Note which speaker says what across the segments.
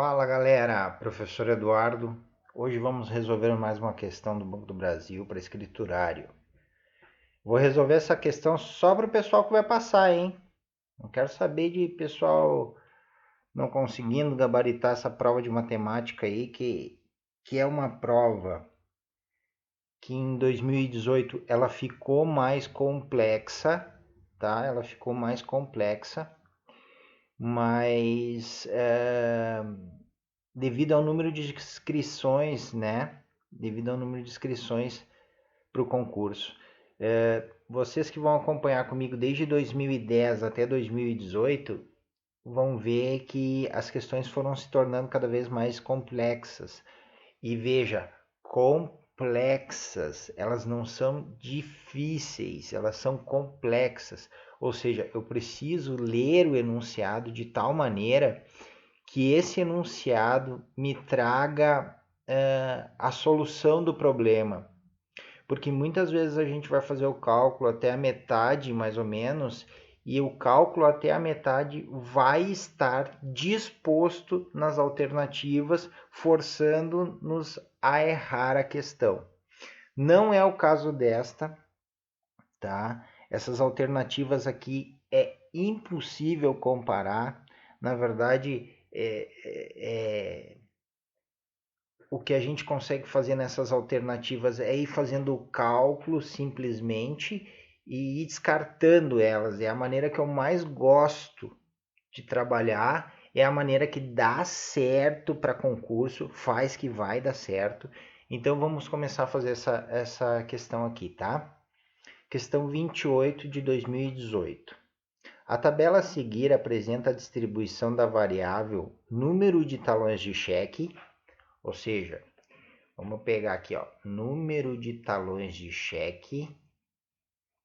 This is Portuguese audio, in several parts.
Speaker 1: Fala galera, professor Eduardo. Hoje vamos resolver mais uma questão do Banco do Brasil para escriturário. Vou resolver essa questão só para o pessoal que vai passar, hein? Não quero saber de pessoal não conseguindo gabaritar essa prova de matemática aí, que é uma prova que em 2018 ela ficou mais complexa, tá? Ela ficou mais complexa, mas devido ao número de inscrições, né? Devido ao número de inscrições para o concurso. Vocês que vão acompanhar comigo desde 2010 até 2018 vão ver que as questões foram se tornando cada vez mais complexas. E veja, complexas, elas não são difíceis, elas são complexas. Ou seja, eu preciso ler o enunciado de tal maneira que esse enunciado me traga a solução do problema. Porque muitas vezes a gente vai fazer o cálculo até a metade, mais ou menos, e o cálculo até a metade vai estar disposto nas alternativas, forçando-nos a errar a questão. Não é o caso desta, tá? Essas alternativas aqui é impossível comparar. Na verdade, o que a gente consegue fazer nessas alternativas é ir fazendo o cálculo simplesmente e ir descartando elas. É a maneira que eu mais gosto de trabalhar, é a maneira que dá certo para concurso, faz que vai dar certo. Então vamos começar a fazer essa questão aqui, tá? Questão 28 de 2018. A tabela a seguir apresenta a distribuição da variável número de talões de cheque, ou seja, vamos pegar aqui, ó, número de talões de cheque,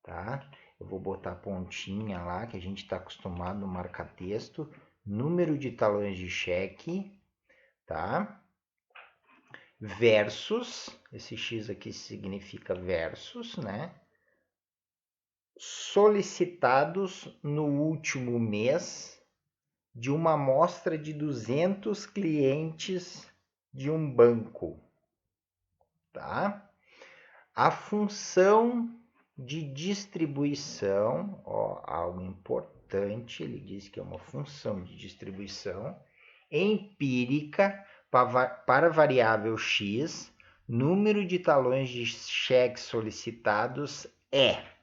Speaker 1: tá? Eu vou botar a pontinha lá, que a gente está acostumado no marca-texto. Número de talões de cheque, tá? Versus, esse X aqui significa versus, né? Solicitados no último mês de uma amostra de 200 clientes de um banco, tá? A função de distribuição, ó, algo importante, ele diz que é uma função de distribuição empírica para a variável x, número de talões de cheque solicitados é.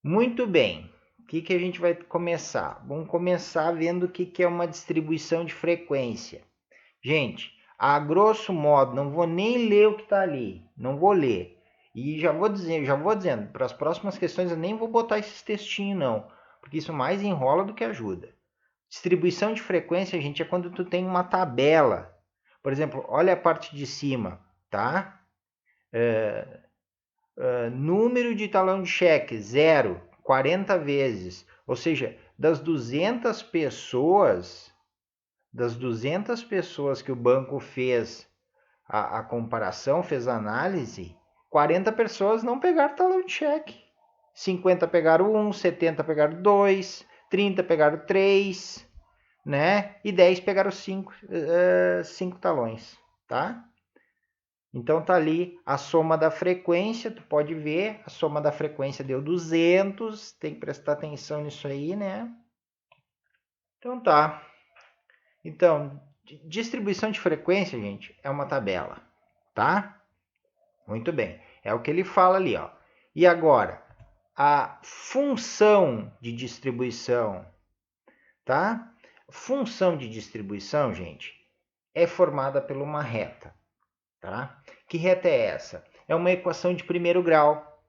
Speaker 1: Muito bem, o que a gente vai começar? Vamos começar vendo o que é uma distribuição de frequência. Gente, a grosso modo, não vou nem ler o que está ali, não vou ler. E já vou dizendo, para as próximas questões eu nem vou botar esses textinhos não, porque isso mais enrola do que ajuda. Distribuição de frequência, gente, é quando tu tem uma tabela. Por exemplo, olha a parte de cima, tá? Número de talão de cheque, 0, 40 vezes. Ou seja, das 200 pessoas que o banco fez a comparação, fez a análise, 40 pessoas não pegaram talão de cheque. 50 pegaram 1, 70 pegaram 2, 30 pegaram 3, né? E 10 pegaram 5 talões, tá? Então tá ali a soma da frequência, tu pode ver, a soma da frequência deu 200, tem que prestar atenção nisso aí, né? Então tá. Então, distribuição de frequência, gente, é uma tabela, tá? Muito bem. É o que ele fala ali, ó. E agora, a função de distribuição, tá? Função de distribuição, gente, é formada por uma reta, tá? Que reta é essa? É uma equação de primeiro grau,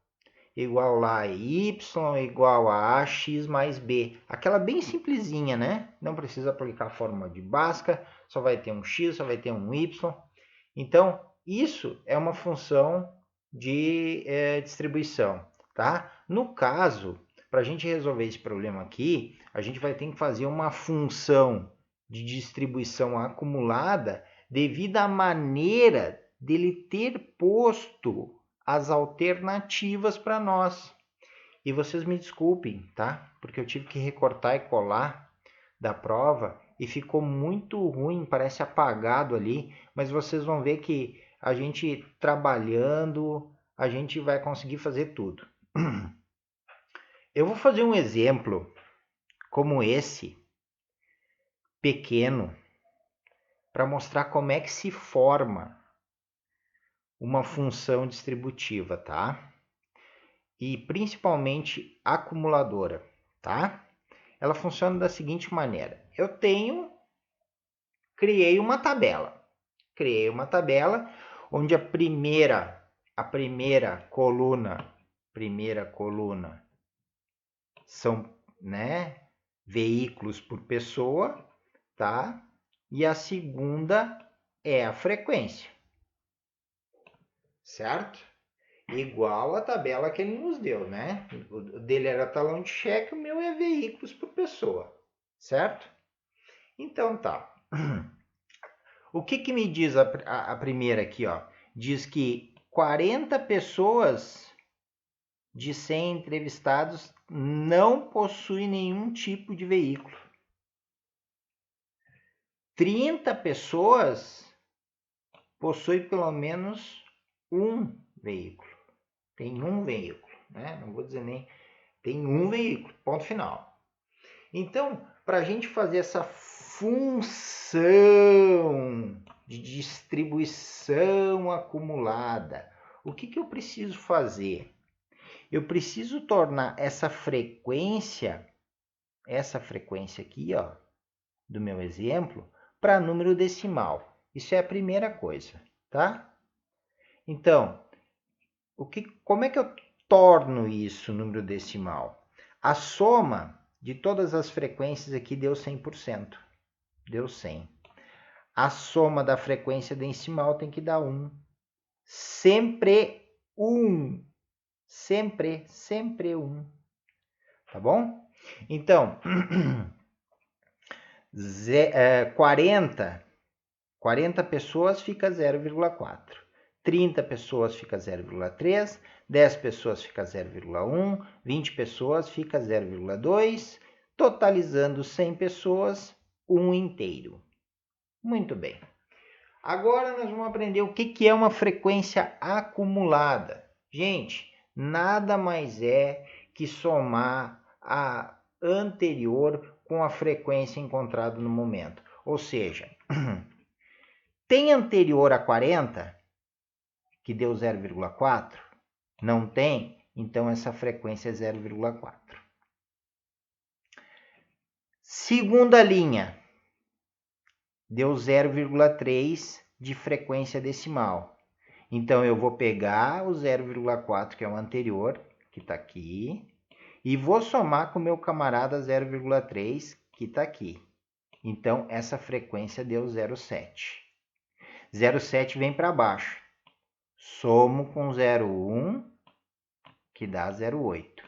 Speaker 1: igual lá a y igual a ax mais b. Aquela bem simplesinha, né? Não precisa aplicar a fórmula de Bhaskara, só vai ter um x, só vai ter um y. Então, isso é uma função de distribuição, tá? No caso, para a gente resolver esse problema aqui, a gente vai ter que fazer uma função de distribuição acumulada devido à maneira dele ter posto as alternativas para nós. E vocês me desculpem, tá? Porque eu tive que recortar e colar da prova e ficou muito ruim, parece apagado ali, mas vocês vão ver que a gente trabalhando, a gente vai conseguir fazer tudo. Eu vou fazer um exemplo como esse, pequeno, para mostrar como é que se forma uma função distributiva, tá? E principalmente acumuladora, tá? Ela funciona da seguinte maneira: criei uma tabela. Criei uma tabela onde a primeira coluna são, né, veículos por pessoa, tá? E a segunda é a frequência, certo? Igual a tabela que ele nos deu, né? O dele era talão de cheque, o meu é veículos por pessoa, certo? Então tá. O que me diz a primeira aqui, ó? Diz que 40 pessoas de 100 entrevistados não possuem nenhum tipo de veículo. 30 pessoas possuem pelo menos um veículo. Tem um veículo, né? Não vou dizer nem... Tem um veículo, ponto final. Então, para a gente fazer essa função de distribuição acumulada, o que eu preciso fazer? Eu preciso tornar essa frequência aqui, ó, do meu exemplo, para número decimal. Isso é a primeira coisa, tá? Então, como é que eu torno isso número decimal? A soma de todas as frequências aqui deu 100%. Deu 100. A soma da frequência decimal tem que dar 1. Sempre 1. Sempre 1. Tá bom? Então, 40 pessoas fica 0,4. 30 pessoas fica 0,3. 10 pessoas fica 0,1. 20 pessoas fica 0,2. Totalizando 100 pessoas, 1 inteiro. Muito bem. Agora nós vamos aprender o que é uma frequência acumulada. Gente, nada mais é que somar a anterior com a frequência encontrada no momento. Ou seja, tem anterior a 40, que deu 0,4? Não tem? Então essa frequência é 0,4. Segunda linha, deu 0,3 de frequência decimal. Então eu vou pegar o 0,4, que é o anterior, que está aqui, e vou somar com o meu camarada 0,3, que está aqui. Então essa frequência deu 0,7. 0,7 vem para baixo. Somo com 0,1, que dá 0,8.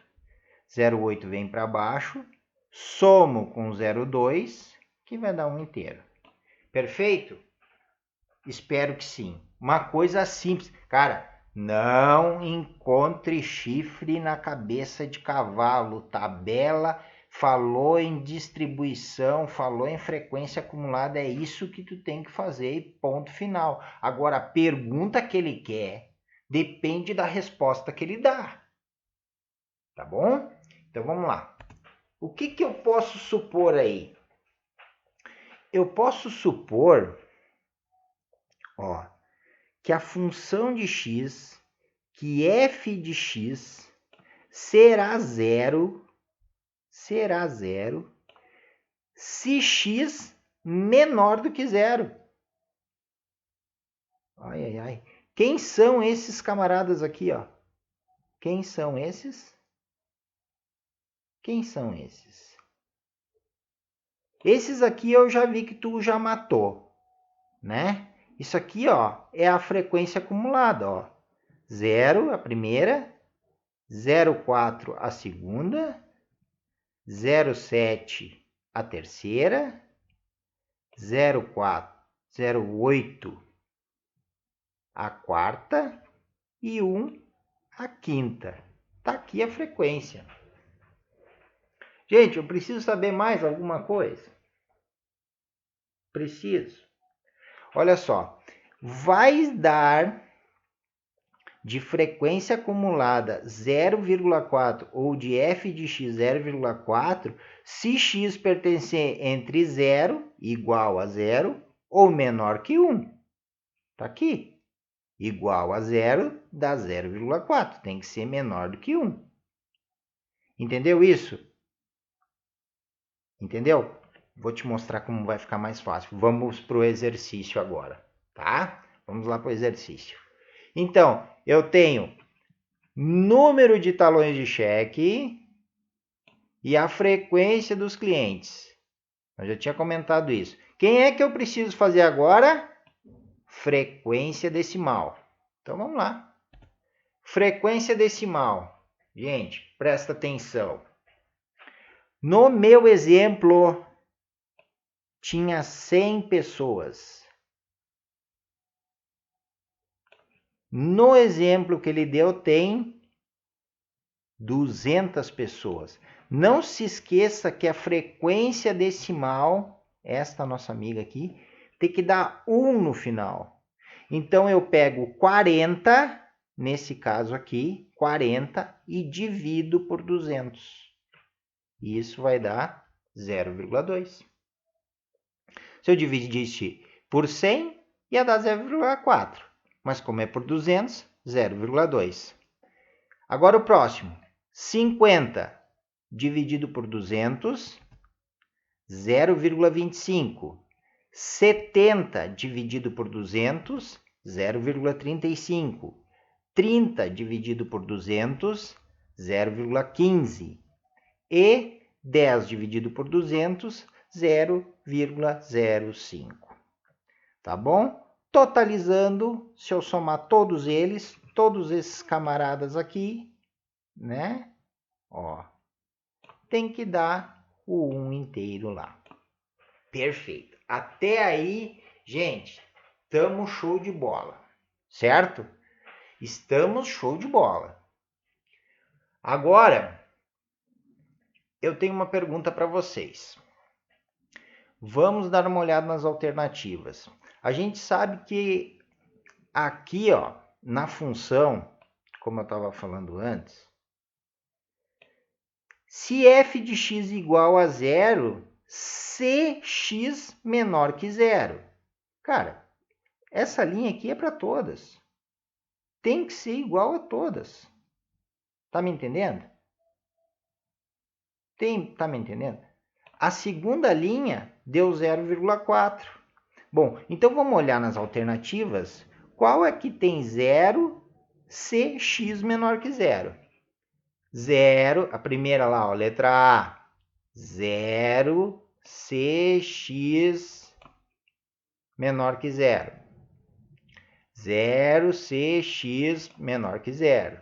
Speaker 1: 0,8 vem para baixo. Somo com 0,2, que vai dar 1 inteiro. Perfeito? Espero que sim. Uma coisa simples. Cara, não encontre chifre na cabeça de cavalo. Tabela falou em distribuição, falou em frequência acumulada. É isso que tu tem que fazer, ponto final. Agora, a pergunta que ele quer depende da resposta que ele dá. Tá bom? Então, vamos lá. O que eu posso supor aí? Eu posso supor, ó, que a função de x, que f de x, será zero se x menor do que zero. Ai, ai, ai. Quem são esses camaradas aqui, ó? Quem são esses? Quem são esses? Esses aqui eu já vi que tu já matou, né? Isso aqui, ó, é a frequência acumulada, ó. 0 a primeira, 0,4 a segunda, 0,7 a terceira, 0,4, 0,8 a quarta e 1 a quinta. Tá aqui a frequência. Gente, eu preciso saber mais alguma coisa? Preciso. Olha só, vai dar de frequência acumulada 0,4 ou de f de x 0,4 se x pertencer entre 0, igual a 0, ou menor que 1. Está aqui. Igual a 0 dá 0,4. Tem que ser menor do que 1. Entendeu isso? Entendeu? Vou te mostrar como vai ficar mais fácil. Vamos para o exercício agora, tá? Vamos lá para o exercício. Então, eu tenho número de talões de cheque e a frequência dos clientes. Eu já tinha comentado isso. Quem é que eu preciso fazer agora? Frequência decimal. Então, vamos lá. Frequência decimal. Gente, presta atenção. No meu exemplo, tinha 100 pessoas. No exemplo que ele deu, tem 200 pessoas. Não se esqueça que a frequência decimal, esta nossa amiga aqui, tem que dar 1 no final. Então, eu pego 40, nesse caso aqui, 40, e divido por 200. E isso vai dar 0,2. Se eu dividisse por 100, ia dar 0,4. Mas como é por 200, 0,2. Agora o próximo. 50 dividido por 200, 0,25. 70 dividido por 200, 0,35. 30 dividido por 200, 0,15. E 10 dividido por 200, 0,05. Tá bom? Totalizando, se eu somar todos eles, todos esses camaradas aqui, né? Ó, tem que dar o 1 inteiro lá. Perfeito. Até aí, gente, estamos show de bola, certo? Estamos show de bola. Agora, eu tenho uma pergunta para vocês. Vamos dar uma olhada nas alternativas. A gente sabe que aqui, ó, na função, como eu estava falando antes, se f de x igual a 0, se x menor que 0. Cara, essa linha aqui é para todas. Tem que ser igual a todas. Tá me entendendo? Tá me entendendo? A segunda linha deu 0,4. Bom, então vamos olhar nas alternativas. Qual é que tem 0 se x menor que 0? 0, a primeira lá, ó, letra A. 0 se x menor que 0. 0 se x menor que 0.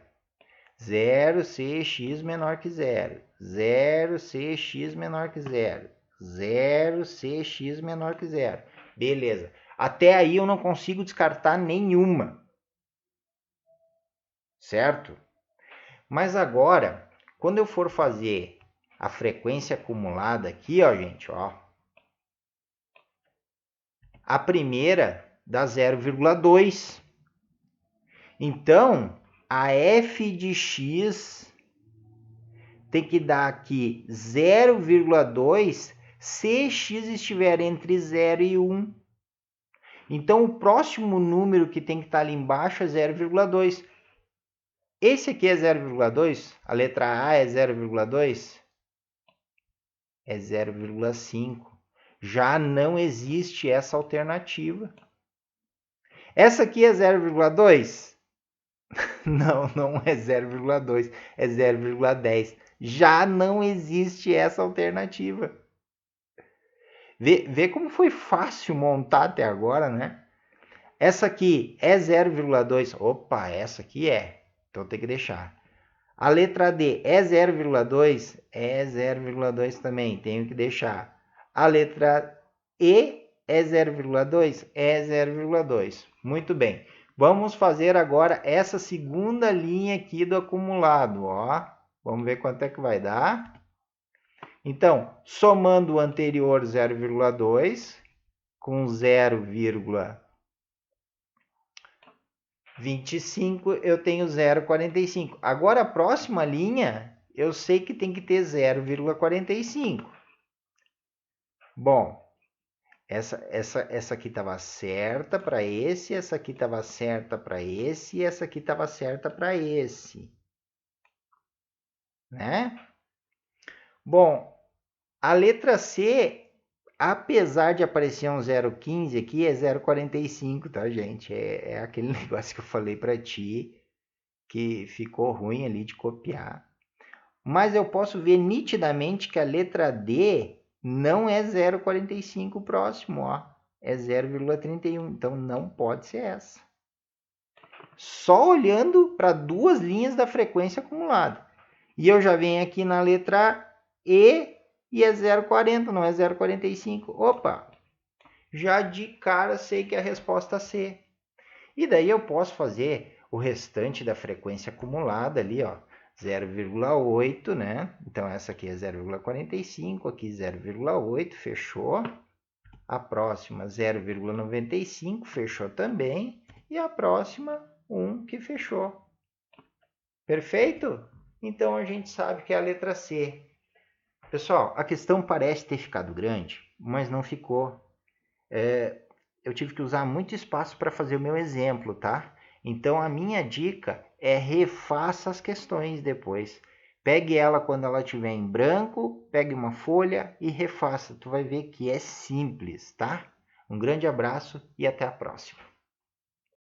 Speaker 1: 0 se x menor que 0. 0 se x menor que 0. 0 se x menor que 0. Beleza. Até aí eu não consigo descartar nenhuma. Certo? Mas agora, quando eu for fazer a frequência acumulada aqui, ó, gente, ó. A primeira dá 0,2. Então, a f de x tem que dar aqui 0,2 se x estiver entre 0 e 1. Então, o próximo número que tem que estar ali embaixo é 0,2. Esse aqui é 0,2? A letra A é 0,2? É 0,5. Já não existe essa alternativa. Essa aqui é 0,2? Não, não é 0,2, é 0,10. Já não existe essa alternativa. Vê como foi fácil montar até agora, né? Essa aqui é 0,2. Opa, essa aqui é. Então tem que deixar. A letra D é 0,2? É 0,2 também, tenho que deixar. A letra E é 0,2? É 0,2. Muito bem. Vamos fazer agora essa segunda linha aqui do acumulado, ó. Vamos ver quanto é que vai dar. Então, somando o anterior 0,2 com 0,25 eu tenho 0,45. Agora a próxima linha, eu sei que tem que ter 0,45. Bom, essa aqui estava certa para esse, essa aqui estava certa para esse, e essa aqui estava certa para esse. Né? Bom, a letra C, apesar de aparecer um 0,15 aqui, é 0,45, tá, gente? É aquele negócio que eu falei para ti, que ficou ruim ali de copiar. Mas eu posso ver nitidamente que a letra D não é 0,45 próximo, ó. É 0,31, então não pode ser essa. Só olhando para duas linhas da frequência acumulada. E eu já venho aqui na letra E e é 0,40, não é 0,45. Opa! Já de cara sei que é a resposta C. E daí eu posso fazer o restante da frequência acumulada ali, ó. 0,8, né? Então essa aqui é 0,45, aqui 0,8, fechou. A próxima 0,95, fechou também. E a próxima 1 que fechou. Perfeito? Então a gente sabe que é a letra C. Pessoal, a questão parece ter ficado grande, mas não ficou. Eu tive que usar muito espaço para fazer o meu exemplo, tá? Então a minha dica é refaça as questões depois. Pegue ela quando ela estiver em branco, pegue uma folha e refaça. Tu vai ver que é simples, tá? Um grande abraço e até a próxima.